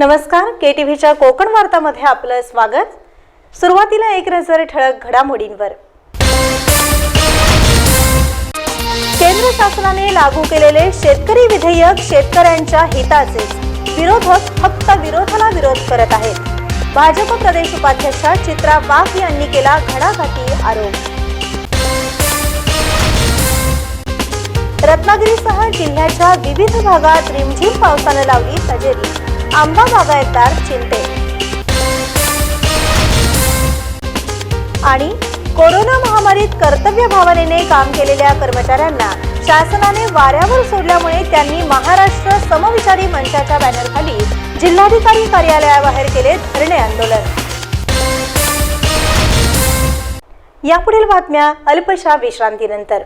नमस्कार, केटीव्हीच्या कोकण वार्तामध्ये आपलं स्वागत। सुरुवातीला एक नजर ठळक घडामोडींवर। केंद्र शासनाने लागू केलेले शेतकरी विधेयक शेतकऱ्यांच्या हिताचे, विरोधक फक्त विरोधाला विरोध करत आहेत। भाजप प्रदेश उपाध्यक्ष चित्रा वाघ यांनी केला घणाघाती आरोप। रत्नागिरीसह जिल्ह्याच्या विविध भागात रिमझिम पावसाने लावली हजेरी, आंबा बागायतदार चिंतेत। आणि कोरोना महामारीत कर्तव्य भावनेने काम केलेल्या कर्मचाऱ्यांना शासनाने वाऱ्यावर सोडल्यामुळे त्यांनी महाराष्ट्र समविचारी मंचाच्या बॅनरखाली जिल्हाधिकारी कार्यालयाबाहेर केले धरणे आंदोलन। यापुढील बातम्या अल्पशा विश्रांतीनंतर।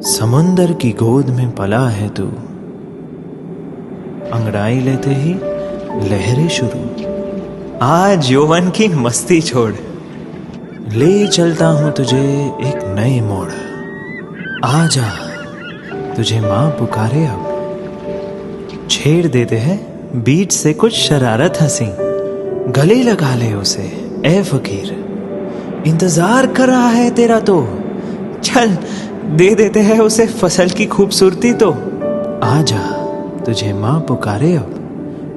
समुंदर की गोद में पला है तू, अंगड़ाई लेते ही लहरें शुरू। आज यौवन की मस्ती छोड़, ले चलता हूं तुझे एक नए मोड़। आजा तुझे माँ पुकारे अब, छेड़ देते हैं बीच से कुछ शरारत हंसी। गले लगा ले उसे ए फकीर, इंतजार कर रहा है तेरा तो। चल दे देते हैं उसे फसल की खूबसूरती तो। आजा तुझे माँ पुकारे अब,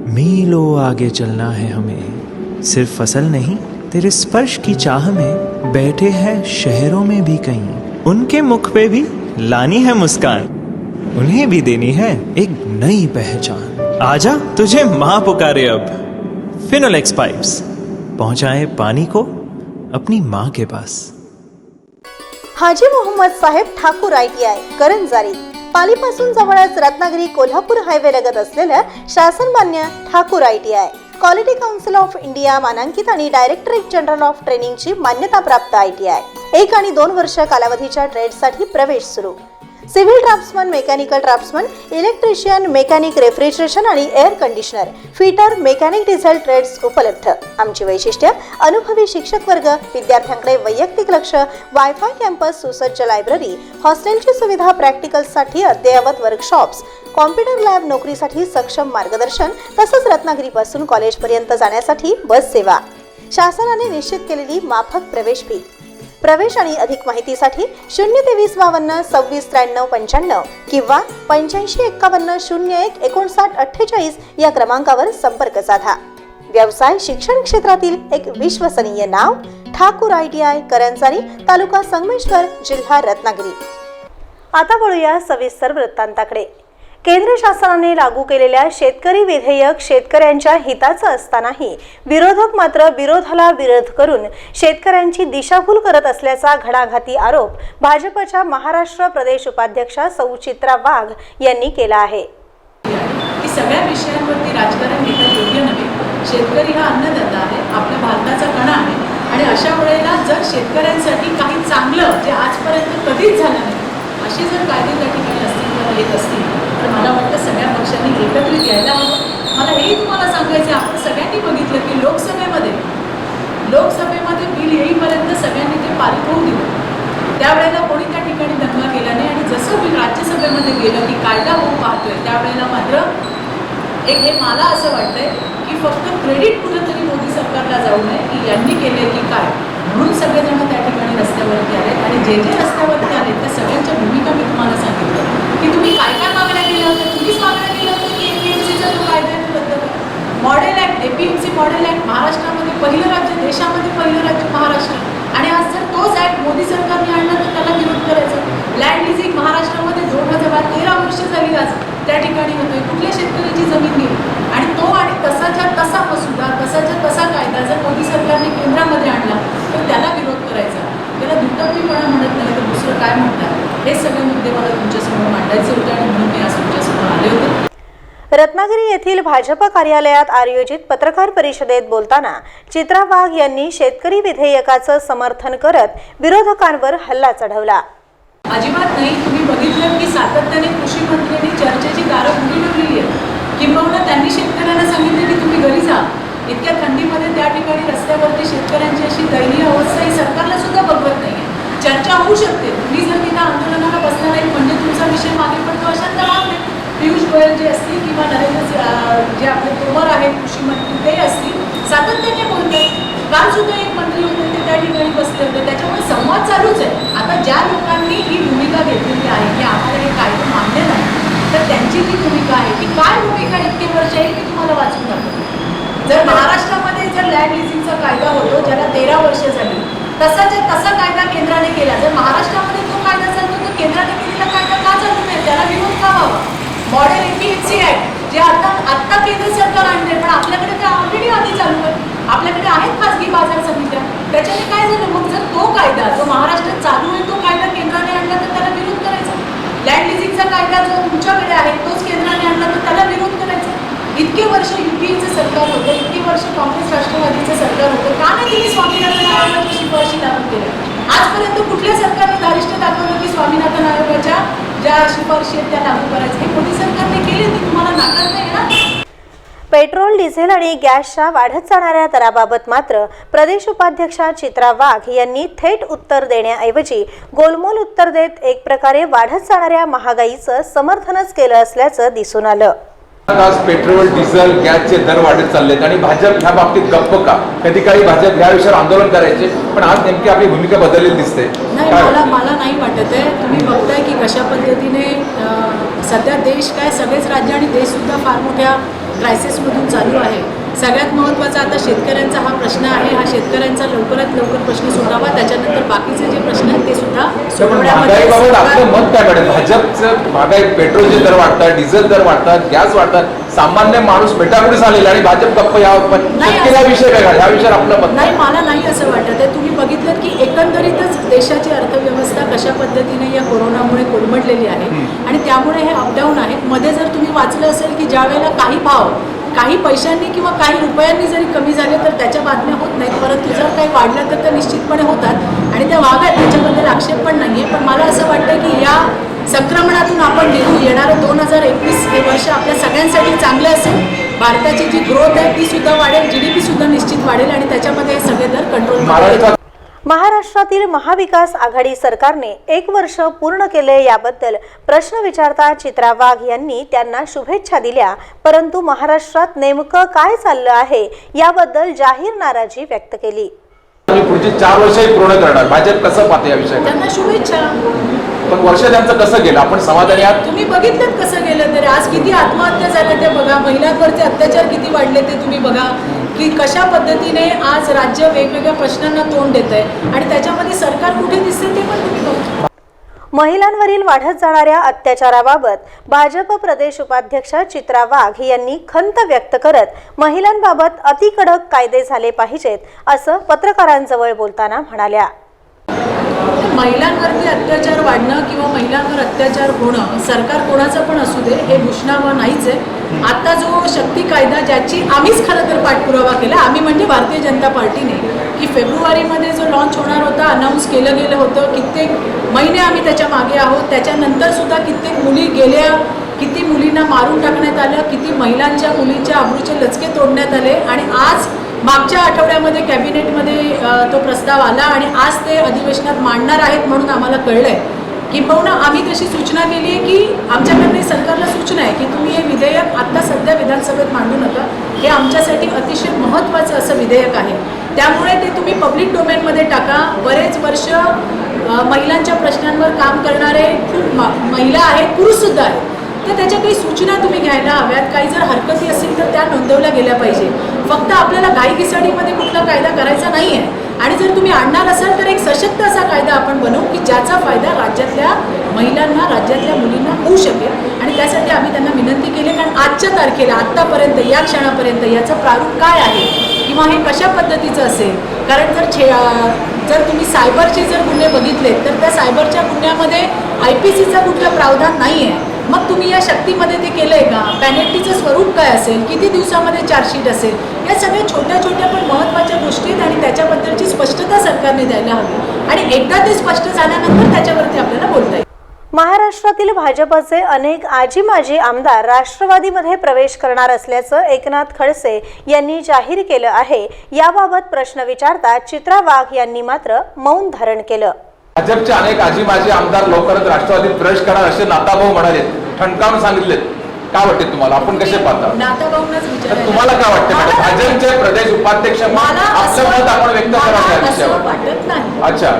मीलों आगे चलना है हमें। सिर्फ फसल नहीं, तेरे स्पर्श की चाह में बैठे हैं शहरों में भी कहीं। उनके मुख पे भी लानी है मुस्कान, उन्हें भी देनी है एक नई पहचान। आजा तुझे माँ पुकारे अब। फिनोलेक्स पाइप्स पहुंचाए पानी को अपनी माँ के पास। हाजी मोहम्मद साहेब ठाकूर ITI करंजारी पालीपासून जवळच रत्नागिरी कोल्हापूर हायवे लगत असलेल्या शासन मान्य Thakur ITI quality council of India मानांकित आणि डायरेक्टरेट जनरल ऑफ ट्रेनिंगची मान्यता प्राप्त ITI। 1 आणि 2 वर्ष कालावधीच्या ट्रेडसाठी प्रवेश सुरू। Civil draftsman, mechanical draftsman, electrician, mechanic, refrigeration आणि air conditioner, fitter, mechanic diesel trades उपलब्ध। आमची वैशिष्ट्य अनुभवी शिक्षक वर्ग, विद्यार्थ्यांकडे वैयक्तिक लक्ष, वायफाय कॅम्पस, सुसज्ज लायब्ररी, हॉस्टेलची सुविधा, प्रॅक्टिकल्ससाठी अद्ययावत वर्कशॉप्स, कॉम्प्युटर लॅब, नोकरीसाठी सक्षम मार्गदर्शन, तसंच रत्नागिरीपासून कॉलेजपर्यंत जाण्यासाठी बस सेवा। शासनाने निश्चित केलेली माफक प्रवेश फी। प्रवेश आणि अधिक माहितीसाठी 02352 2693 95 किंवा 8551 01 59 48 या क्रमांकावर संपर्क साधा। व्यवसाय शिक्षण क्षेत्रातील एक विश्वसनीय नाव ठाकूर ITI करंजारी, तालुका संगमेश्वर, जिल्हा रत्नागिरी। आता वळूया सविस्तर वृत्तांताकडे। केंद्र शासनाने लागू केलेल्या शेतकरी विधेयक शेतकऱ्यांच्या हिताचं असतानाही विरोधक मात्र विरोधाला विरोध करून शेतकऱ्यांची दिशाभूल करत असल्याचा घणाघाती आरोप भाजपच्या महाराष्ट्र प्रदेश उपाध्यक्षा सौ चित्रा वाघ यांनी केला आहे। की सगळ्या विषयांवरती राजकारण घेणं योग्य नव्हे। शेतकरी हा अन्नदाता आहे, आपल्या भारताचा कणा आहे आणि अशा वेळेला जर शेतकऱ्यांसाठी काही चांगलं जे आजपर्यंत कधीच झालं नाही अशी जर कायदे त्या ठिकाणी अस्तित्वात येत असतील तर मला वाटतं सगळ्या पक्षांनी एकत्रित यायला हवं। मला हेही तुम्हाला सांगायचं, आपण सगळ्यांनी बघितलं की लोकसभेमध्ये बिल येईपर्यंत सगळ्यांनी ते पारित होऊ दिलं। त्यावेळेला कोणी त्या ठिकाणी दंगा केला नाही आणि जसं बिल राज्यसभेमध्ये गेलं की कायदा होऊ पाहतोय त्यावेळेला मात्र हे मला असं वाटतंय की फक्त क्रेडिट कुठेतरी मोदी सरकारला जाऊ नये की यांनी केले की काय, म्हणून सगळेजण त्या ठिकाणी रस्त्यावरती आले आणि जे रस्त्यावरती आले त्या सगळ्यांच्या भूमिका मी तुम्हाला सांगितलं की तुम्ही काय काय मागण्या केल्या होत्या। तुम्हीच मागण्या केल्या होत्या की APMCचा जो कायदा आहे तो रद्द करा। Model act, APMC model act, महाराष्ट्रामध्ये पहिलं राज्य, देशामध्ये पहिलं राज्य महाराष्ट्र, आणि आज जर तोच ॲक्ट मोदी सरकारने आणला तर त्याला विरोध करायचा। लँड लिझिंग महाराष्ट्रामध्ये 2013 वर्ष झाली आज त्या ठिकाणी होतोय। कुठल्या शेतकऱ्याची जमीन गेली आणि तो आणि तसाच्या तसा मसुदा, तसाच्या तसा कायदा जर मोदी सरकारने केंद्रामध्ये आणला तर त्याला विरोध करायचा। त्याला दुटप्पीपणा म्हणत नाही तर दुसरं काय म्हणतात, हे सगळे मुद्दे मला तुमच्यासमोर मांडायचे होते आणि म्हणून मी आज तुमच्यासमोर आले होते। रत्नागिरी येथील भाजप कार्यालयात आयोजित पत्रकार परिषदेत बोलताना चित्रा वाघ यांनी शेतकरी विधेयकाचं समर्थन करत विरोधकांवर हल्ला चढवला। अजिबात नाही। तुम्ही बघितलं की सातत्याने कृषी मंत्र्यांनी चर्चेची दारं खुली ठेवलेली आहेत। किंबहुना त्यांनी शेतकऱ्यांना सांगितले की तुम्ही घरी जा। इतक्या थंडीमध्ये त्या ठिकाणी रस्त्यावरती शेतकऱ्यांची अशी दयनीय अवस्था ही सरकारला सुद्धा बघवत नाहीये। चर्चा होऊ शकते, तुम्ही जर तिथं आंदोलनाला बसणार नाही म्हणजे तुमचा विषय मागे पडतो अशात तर पियुष गोयल जे असतील किंवा नरेंद्र काल सुद्धा एक मंत्री होते ते त्या ठिकाणी बसले होते. त्याच्यामुळे संवाद चालूच आहे. आता ज्या लोकांनी ही भूमिका घेतलेली आहे की आम्हाला हे कायदे मान्य नाही, तर त्यांची जी भूमिका आहे की काय भूमिका इतके वर्ष आहे की तुम्हाला वाचून टाकतो. जर महाराष्ट्रामध्ये जर लँड लिझिंगचा कायदा होतो ज्याला 13 वर्ष झाली, तसा कायदा केंद्राने केला. जर महाराष्ट्रामध्ये तो कायदा चालतो तर केंद्राने केलेला कायदा का चालू नाही, त्याला विरोध का व्हावा? मॉडेल APHC ऍक्ट जे आता केंद्र सरकार आणते, पण आपल्याकडे ते ऑलरेडी आधी चालू आहे. आपल्याकडे आहेत खासगी बाजार समित्या. त्याच्याने काय झालं मग? जर तो कायदा जो महाराष्ट्रात चालू आहे तो कायदा केंद्राने आणला तर त्याला विरोध करायचा. लँड लिझिंगचा कायदा जो तुमच्याकडे आहे तोच केंद्राने आणला तर त्याला विरोध करायचा. इतके वर्ष UPAचं सरकार होतं, इतके वर्ष काँग्रेस राष्ट्रवादीचं सरकार होतं, का नाही तुम्ही स्वामीनाथन आयोगाच्या शिफारशी लागू केल्या? आजपर्यंत कुठल्या सरकारने धारिष्ट दाखवलं की स्वामीनाथन आयोगाच्या ज्या शिफारशी आहेत त्या लागू करायचं? हे मोदी सरकारने केले, ते तुम्हाला नाकारता येणार? पेट्रोल, डिझेल आणि गॅसच्या वाढत जाणाऱ्या दराबाबत मात्र प्रदेश उपाध्यक्षा चित्रा वाघ यांनी थेट उत्तर देण्याऐवजी गोलमोल उत्तर देत एक प्रकारे वाढत जाणाऱ्या महागाईचं समर्थनच केलं असल्याचं दिसून आलं. आज पेट्रोल, डिझेल, गॅसचे दर वाढत चाललेत आणि भाजप ह्या बाबतीत गप्प का? कधी काळी भाजप ह्या विषयावर आंदोलन करायचे, पण आज नेमकी आपली भूमिका बदललेली दिसते. नाही, मला नाही वाटत आहे. तुम्ही बघताय की कशा पद्धतीने सध्या देश काय, सगळेच राज्य आणि देशसुद्धा फार मोठ्या क्रायसिसमधून चालू आहे. सगळ्यात महत्त्वाचा आता शेतकऱ्यांचा हा प्रश्न आहे. हा शेतकऱ्यांचा लवकरात लवकर प्रश्न सोडावा, त्याच्यानंतर बाकीचे जे प्रश्न आहेत ते सुद्धा महागाईबाबत आपलं मत काय मॅडम? भाजपचं महागाई, पेट्रोलचे दर वाढतात, डिझेल दर वाढतात, गॅस वाढतात, सामान्य माणूस बेटाकुडी झालेला आणि भाजप गप्प या विषय वेगळा, ह्या विषयावर आपलं मत नाही. मला नाही असं वाटत आहे. तुम्ही बघितलं की एकंदरीतच देशाची अर्थव्यवस्था कशा पद्धतीने या कोरोनामुळे कोलमडलेली आहे आणि त्यामुळे हे अपडाऊन आहेत. मध्ये जर तुम्ही वाचलं असेल की ज्या वेळेला काही भाव काही पैशांनी किंवा काही रुपयांनी जरी कमी झाले तर त्याच्या बातम्या होत नाहीत, परंतु जर काही वाढलं तर त्या निश्चितपणे होतात आणि त्या वागायत, त्याच्याबद्दल आक्षेप पण नाही आहे. पण मला असं वाटतं की या संक्रमणातून आपण निघून येणारं 2021 हे वर्ष आपल्या सगळ्यांसाठी चांगलं असेल. भारताची जी ग्रोथ आहे ती सुद्धा वाढेल, GDP सुद्धा निश्चित वाढेल आणि त्याच्यामध्ये हे सगळे दर कंट्रोल. महाराष्ट्रातील महाविकास आघाडी सरकारने 1 वर्ष पूर्ण केले याबद्दल प्रश्न विचारता चित्रा वाघ यांनी त्यांना शुभेच्छा दिल्या, परंतु महाराष्ट्रात नेमकं काय चाललं आहे याबद्दल जाहीर नाराजी व्यक्त केली. पुढची 4 वर्षही पूर्ण करणार, भाजप कसं पाहते या विषयात? त्यांना शुभेच्छा. पण वर्ष त्यांचं कसं गेलं, आपण समाधानी आहात? तुम्ही बघितलं कसं गेलं तरी आज किती आत्महत्या झाल्या ते बघा, महिलांवरचे अत्याचार किती वाढले ते तुम्ही बघा, की कशा पद्धतीने आज राज्य वेगवेगळ्या प्रश्नांना तोंड देत आहे आणि त्याच्यामध्ये सरकार कुठे दिसते ते पण तुम्ही बघा. महिलांवरील वाढत जाणाऱ्या अत्याचाराबाबत भाजप प्रदेश उपाध्यक्षा चित्रा वाघ यांनी खंत व्यक्त करत महिलांबाबत अतिकडक कायदे झाले पाहिजेत असं पत्रकारांजवळ बोलताना म्हणाल्या. महिलांवरती अत्याचार वाढणं किंवा महिलांवर अत्याचार होणं सरकार कोणाचं पण असू दे हे भूषणावं नाहीच आहे. आता जो शक्ती कायदा ज्याची आम्हीच खरं तर पाठपुरावा केला, आम्ही म्हणजे भारतीय जनता पार्टीने, की फेब्रुवारीमध्ये जो लॉन्च होणार होता अनाऊन्स केलं गेलं होतं, कित्येक महिने आम्ही त्याच्या मागे आहोत. त्याच्यानंतर सुद्धा कित्येक मुली गेल्या, किती मुलींना मारून टाकण्यात आलं, किती महिलांच्या मुलींच्या अब्रूचे लचके तोडण्यात आले आणि आज मागच्या आठवड्यामध्ये कॅबिनेटमध्ये तो प्रस्ताव आला आणि आज ते अधिवेशनात मांडणार आहेत म्हणून आम्हाला कळलंय. किंबहुना आम्ही तशी सूचना केली आहे की आमच्याकडे सरकारला सूचना आहे की तुम्ही हे विधेयक आत्ता सध्या विधानसभेत मांडू नका, हे आमच्यासाठी अतिशय महत्त्वाचं असं विधेयक आहे, त्यामुळे ते तुम्ही पब्लिक डोमेनमध्ये टाका. बरेच वर्ष महिलांच्या प्रश्नांवर काम करणारे खूप महिला आहेत, पुरुषसुद्धा आहेत, तर त्याच्या काही सूचना तुम्ही घ्यायला हव्यात. काही जर हरकती असतील तर त्या नोंदवल्या गेल्या पाहिजे. फक्त आपल्याला घाईघिसाडीमध्ये कुठला कायदा करायचा नाही आहे आणि जर तुम्ही आणणार असाल तर एक सशक्त असा कायदा आपण बनवू की ज्याचा फायदा राज्यातल्या महिलांना, राज्यातल्या मुलींना होऊ शकेल आणि त्यासाठी आम्ही त्यांना विनंती केली. कारण आजच्या तारखेला, आत्तापर्यंत, या क्षणापर्यंत याचं प्रारूप काय आहे किंवा हे कशा पद्धतीचं असेल, कारण जर तुम्ही सायबरचे जर गुन्हे बघितले तर त्या सायबरच्या गुन्ह्यामध्ये IPCचा कुठला प्रावधान नाही आहे. मग तुम्ही या शक्तीमध्ये ते केलं आहे का? पेनल्टीचं स्वरूप काय असेल, किती दिवसामध्ये चार्जशीट असेल, या सगळ्या छोट्या छोट्या पण महत्त्वाच्या गोष्टी आहेत आणि त्याच्याबद्दलची स्पष्टता सरकारने द्यायला हवी आणि एकदा ते स्पष्ट झाल्यानंतर त्याच्यावरती आपल्याला बोलता येईल. महाराष्ट्रातील भाजपचे अनेक आजी माजी आमदार राष्ट्रवादीमध्ये प्रवेश करणार असल्याचं एकनाथ खडसे यांनी जाहीर केलं आहे. याबाबत प्रश्न विचारता चित्रा वाघ यांनी मात्र मौन धारण केलं. भाजपचे अनेक आजी माजी आमदार लवकरच राष्ट्रवादीत प्रवेश करणार असे नाताभाऊ म्हणाले, ठणकावून सांगितले. काय वाटते तुम्हाला? आपण कसे पाहता? नाता बघूनच तर विचारायला तुम्हाला काय वाटतं मॅडम? भाजपचे प्रदेश उपाध्यक्ष म्हणून मला आपलं मत आपण व्यक्त करा त्या असं विषयावर. वाटत नाही. अच्छा.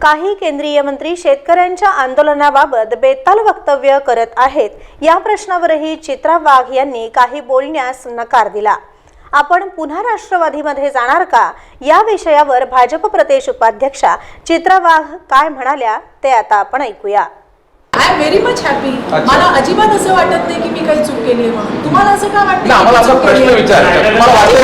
काही केंद्रीय मंत्री शेतकऱ्यांच्या आंदोलनाबाबत बेताल वक्तव्य करत आहेत. या प्रश्नावरही चित्रा वाघ यांनी काही बोलण्यास नकार दिला. आपण पुन्हा राष्ट्रवादीमध्ये जाणार का, या विषयावर भाजप प्रदेश उपाध्यक्षा चित्रा वाघ काय म्हणाल्या ते आता आपण ऐकूया. I am very much happy. अच्छा. मला अजिबात असं वाटत नाही की मी काही चूक केली आहे म्हणून. तुम्हाला असं काय वाटतं? ना आम्हाला असा प्रश्न विचारायचा तुम्हाला वाटतं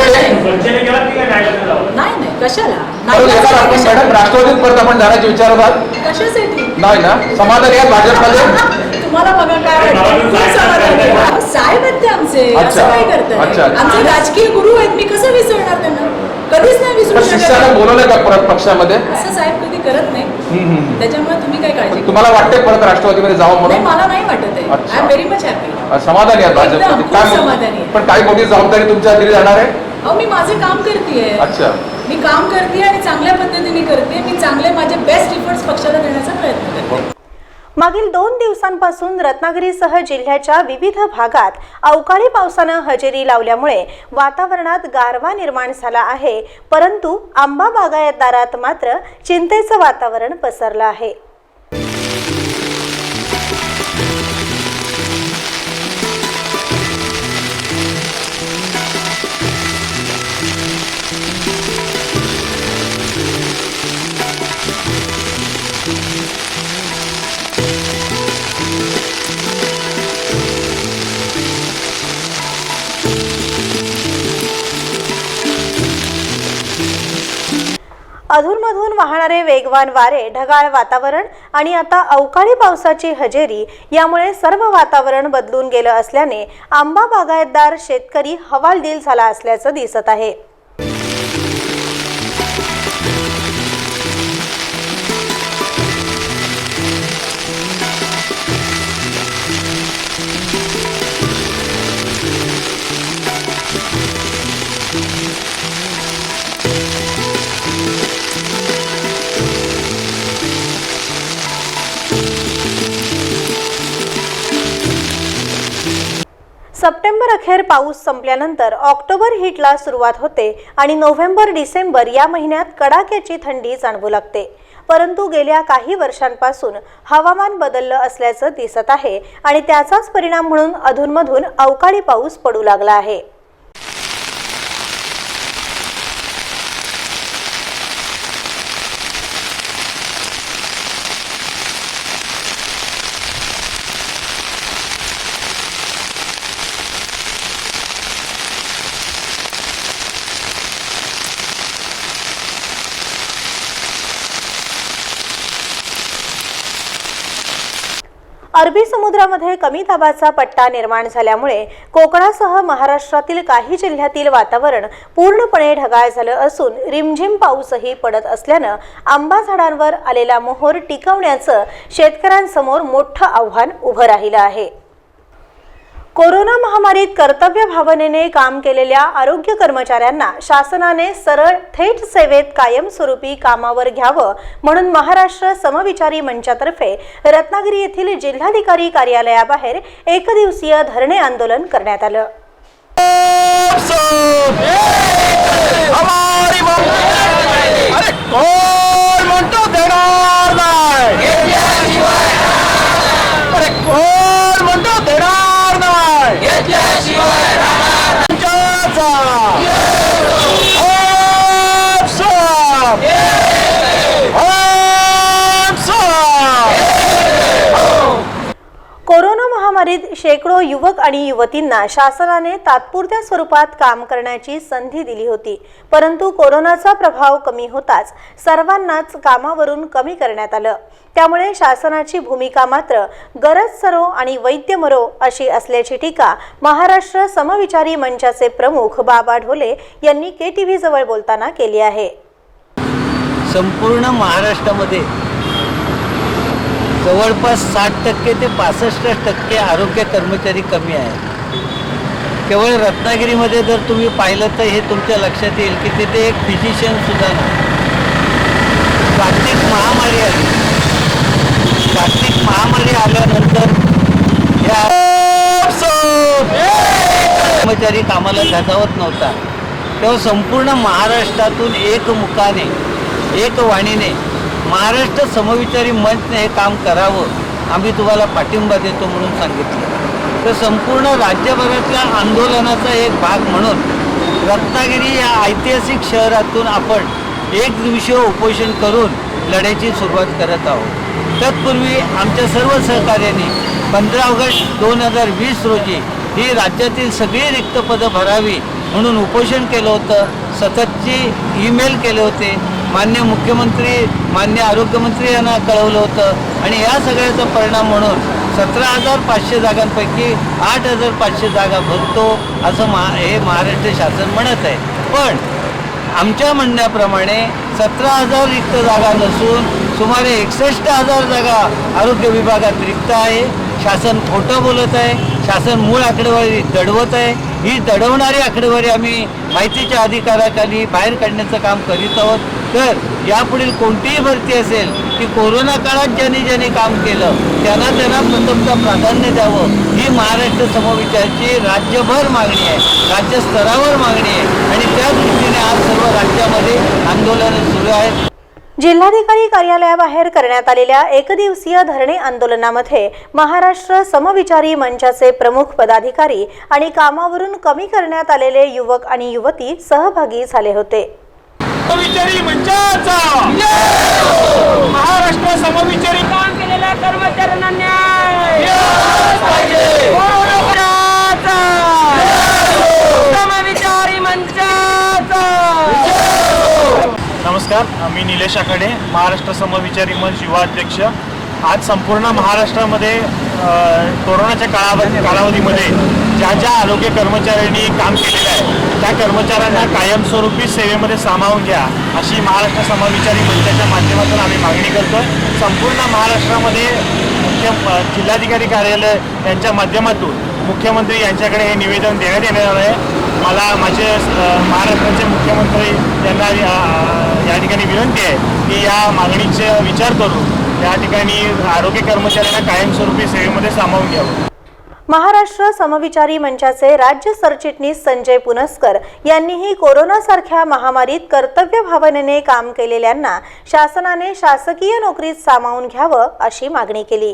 नाही नाही, कशाला आपण मॅडम राष्ट्रवादीत परत आपण जाण्याचे विचार आहात? कशासाठी नाही ना? समाधानी आहे भाजपमध्ये? तुम्हाला बघा काय वाटतं? खूप समाधानी आहे. साहेब आहेत ते आमचे. अच्छा. असं काय करताय? अच्छा, अच्छा. आमचे राजकीय गुरु आहेत. मी कसं विसरणार त्यांना? कधीच नाही विसरू पण शिष्याला शकत. बोलवलं का परत पक्षामध्ये? असं साहेब कधी करत नाही. त्याच्यामुळे तुम्ही काय काळजी करू तुम्हाला वाटते परत राष्ट्रवादीमध्ये जावं नाही, म्हणून? मला नाही वाटत आहे. अच्छा. I am very much happy. समाधानी आहे एकदम, भाजपमध्ये? खूप समाधानी आहे. पण काही मोठी जबाबदारी तुमच्या हाती जाणार आहे? अहो मी माझे काम करतेय. अच्छा. मी काम करते आणि चांगल्या पद्धतीने करते. मी चांगले माझे बेस्ट इफर्ट्स पक्षाला देण्याचा प्रयत्न करते. मागील 2 दिवसांपासून रत्नागिरीसह जिल्ह्याच्या विविध भागात अवकाळी पावसानं हजेरी लावल्यामुळे वातावरणात गारवा निर्माण झाला आहे. परंतु आंबा बागायतदारात मात्र चिंतेचं वातावरण पसरलं आहे. अधूनमधून वाहणारे वेगवान वारे, ढगाळ वातावरण आणि आता अवकाळी पावसाची हजेरी यामुळे सर्व वातावरण बदलून गेलं असल्याने आंबा बागायतदार शेतकरी हवालदिल झाला असल्याचं दिसत आहे. सप्टेंबर अखेर पाऊस संपल्यानंतर ऑक्टोबर हिटला सुरुवात होते आणि नोव्हेंबर डिसेंबर या महिन्यात कडाक्याची थंडी जाणवू लागते. परंतु गेल्या काही वर्षांपासून हवामान बदललं असल्याचं दिसत आहे आणि त्याचाच परिणाम म्हणून अधूनमधून अवकाळी पाऊस पडू लागला आहे. अरबी समुद्रामध्ये कमी दाबाचा पट्टा निर्माण झाल्यामुळे कोकणासह महाराष्ट्रातील काही जिल्ह्यातील वातावरण पूर्णपणे ढगाळ झालं असून रिमझिम पाऊसही पडत असल्यानं आंबा झाडांवर आलेला मोहोर टिकवण्याचं शेतकऱ्यांसमोर मोठं आव्हान उभं राहिलं आहे. कोरोना महामारीत कर्तव्य भावनेने काम केलेल्या आरोग्य कर्मचाऱ्यांना शासनाने सरळ थेट सेवेत कायमस्वरूपी कामावर घ्यावं म्हणून महाराष्ट्र समविचारी मंचातर्फे रत्नागिरी येथील जिल्हाधिकारी कार्यालयाबाहेर एकदिवसीय धरणे आंदोलन करण्यात आलं. कोरोना महामारीत शेकडो युवक आणि युवतींना शासनाने तात्पुरत्या स्वरूपात काम करण्याची संधी दिली होती. परंतु कोरोनाचा प्रभाव कमी होताच सर्वांनाच कामावरून कमी करण्यात आलं. त्यामुळे शासनाची भूमिका मात्र गरज सरो आणि वैद्य मरो अशी असल्याची टीका महाराष्ट्र समविचारी मंचाचे प्रमुख बाबा ढोले यांनी KTV जवळ बोलताना केली आहे. संपूर्ण महाराष्ट्रामध्ये जवळपास 60% ते 65% आरोग्य कर्मचारी कमी आहेत. केवळ रत्नागिरीमध्ये जर तुम्ही पाहिलं तर हे तुमच्या लक्षात येईल की तिथे एक फिजिशियनसुद्धा नाही. जागतिक महामारी आली. जागतिक महामारी आल्यानंतर या कर्मचारी कामाला धजावत नव्हता, तेव्हा संपूर्ण महाराष्ट्रातून एकमुखाने एक वाणीने महाराष्ट्र समविचारी मंचने हे काम करावं, आम्ही तुम्हाला पाठिंबा देतो म्हणून सांगितलं. तर संपूर्ण राज्यभरातल्या आंदोलनाचा एक भाग म्हणून रत्नागिरी या ऐतिहासिक शहरातून आपण एक दिवसीय उपोषण करून लढ्याची सुरुवात करत आहोत. तत्पूर्वी आमच्या सर्व सहकार्यांनी 15 ऑगस्ट 2020 रोजी ही राज्यातील सगळी रिक्त पदं भरावी म्हणून उपोषण केलं होतं. सततची ईमेल केले होते. माननीय मुख्यमंत्री, माननीय आरोग्यमंत्री यांना कळवलं होतं आणि या सगळ्याचा परिणाम म्हणून 17,500 जागांपैकी 8,500 जागा भरतो असं हे महाराष्ट्र शासन म्हणत आहे. पण आमच्या म्हणण्याप्रमाणे 17,000 रिक्त जागा नसून सुमारे 61,000 जागा आरोग्य विभागात रिक्त आहे. शासन खोटं बोलत आहे. शासन मूळ आकडेवारी दडवत आहे. ही दडवणारी आकडेवारी आम्ही माहितीच्या अधिकाराखाली बाहेर काढण्याचं काम करीत आहोत. तर यापुढील कोणतीही भरती असेल की कोरोना काळात ज्यांनी काम केलं त्यांना प्रथमतः प्राधान्य द्यावं, ही महाराष्ट्र समविचारची राज्यभर मागणी आहे, राज्यस्तरावर मागणी आहे आणि त्या दृष्टीने आज सर्व राज्यामध्ये आंदोलनं सुरू आहेत. जिल्हाधिकारी कार्यालयाबाहेर करण्यात आलेल्या एकदिवसीय धरणे आंदोलनामध्ये महाराष्ट्र समविचारी मंचाचे प्रमुख पदाधिकारी आणि कामावरून कमी करण्यात आलेले युवक आणि युवती सहभागी झाले होते. समविचारी मंचाचा महाराष्ट्र समविचारी काम केलेल्या कर्मचाऱ्यांना न्याय समविचारी मंचाचा. नमस्कार, मी निलेश आकडे, महाराष्ट्र समविचारी मंच युवा अध्यक्ष. आज संपूर्ण महाराष्ट्रामध्ये कोरोनाच्या कालावधीमध्ये ज्या आरोग्य कर्मचाऱ्यांनी काम केलेलं आहे त्या कर्मचाऱ्यांना कायमस्वरूपी सेवेमध्ये सामावून घ्या अशी महाराष्ट्र समविचारी मंचाच्या माध्यमातून आम्ही मागणी करतो. संपूर्ण महाराष्ट्रामध्ये जिल्हाधिकारी कार्यालय यांच्या माध्यमातून मुख्यमंत्री यांच्याकडे हे निवेदन देण्यात येणार आहे. मला माझे महाराष्ट्राचे मुख्यमंत्री यांना या ठिकाणी विनंती आहे की या मागणीचा विचार करून या ठिकाणी आरोग्य कर्मचाऱ्यांना कायमस्वरूपी सेवेमध्ये सामावून घ्यावं. महाराष्ट्र समविचारी मंचाचे राज्य सरचिटणीस संजय पुनस्कर यांनीही कोरोनासारख्या महामारीत कर्तव्य भावनेने काम केलेल्यांना शासनाने शासकीय नोकरीत सामावून घ्यावं अशी मागणी केली.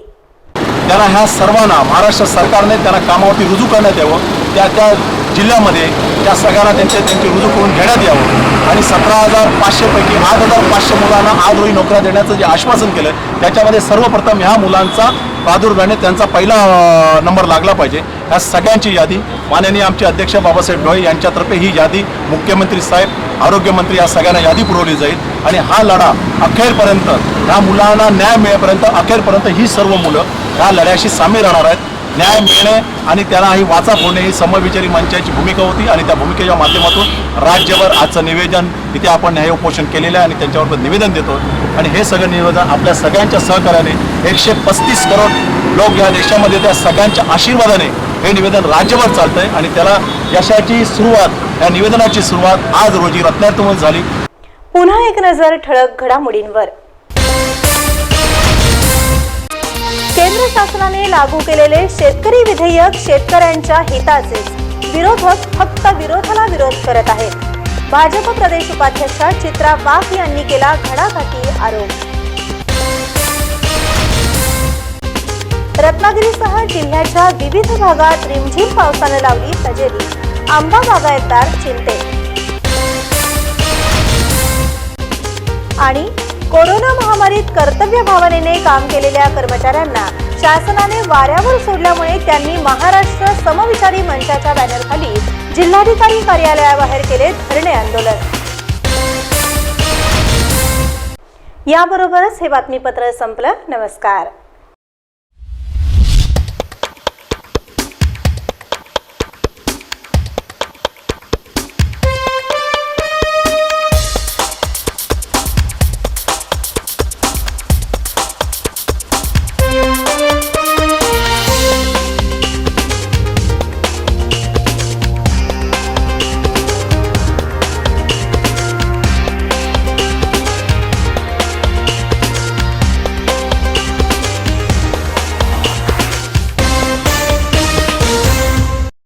त्यांना ह्या सर्वांना महाराष्ट्र सरकारने त्यांना कामावरती रुजू करण्यात यावं. त्या जिल्ह्यामध्ये त्या सगळ्यांना त्यांचे रुजू करून घेण्यात यावं आणि 17,500 पैकी 8,500 मुलांना आज रोजी नोकऱ्या देण्याचं जे आश्वासन केलं त्याच्यामध्ये सर्वप्रथम ह्या मुलांचा प्रादुर्भावाने त्यांचा पहिला नंबर लागला पाहिजे. ह्या सगळ्यांची यादी माननीय आमचे अध्यक्ष बाबासाहेब डोळे यांच्यातर्फे ही यादी मुख्यमंत्री साहेब, आरोग्यमंत्री या सगळ्यांना यादी पुरवली जाईल आणि हा लढा अखेरपर्यंत ह्या मुलांना न्याय मिळेपर्यंत अखेरपर्यंत ही सर्व मुलं ह्या लढ्याशी सामील राहणार आहेत. न्याय मिळणे आणि त्याला ही वाचा फोडणे ही समविचारी मंचाची भूमिका होती आणि त्या भूमिकेच्या माध्यमातून राज्यभर आजचं निवेदन इथे आपण हे उपोषण केलेलं आहे आणि त्यांच्यावर निवेदन देतो. आणि हे सगळं निवेदन आपल्या सगळ्यांच्या सहकार्याने 135 करोड लोक या देशामध्ये त्या सगळ्यांच्या आशीर्वादाने हे निवेदन राज्यभर चालतं आहे आणि त्याला यशाची सुरुवात, या निवेदनाची सुरुवात आज रोजी रत्नागिरीतून झाली. पुन्हा एक नजर ठळक घडामोडींवर. केंद्र शासनाने लागू केलेले शेतकरी विधेयक शेतकऱ्यांच्या हिताचेच, विरोधक फक्त विरोधाला विरोध करत आहेत. भाजप प्रदेश उपाध्यक्षा चित्रा वाघ यांनी केला घणाघाती आरोप. रत्नागिरीसह जिल्ह्याच्या विविध भागात रिमझिम पावसाने लावली हजेरी, आंबा बागायतदार चिंतेत. आणि कोरोना महामारीत कर्तव्य भावनेने काम केलेल्या कर्मचाऱ्यांना शासनाने वाऱ्यावर सोडल्यामुळे त्यांनी महाराष्ट्र समविचारी मंचाच्या बॅनरखाली जिल्हाधिकारी कार्यालयाबाहेर केले धरणे आंदोलन. याबरोबरच हे बातमीपत्र संपलं. नमस्कार.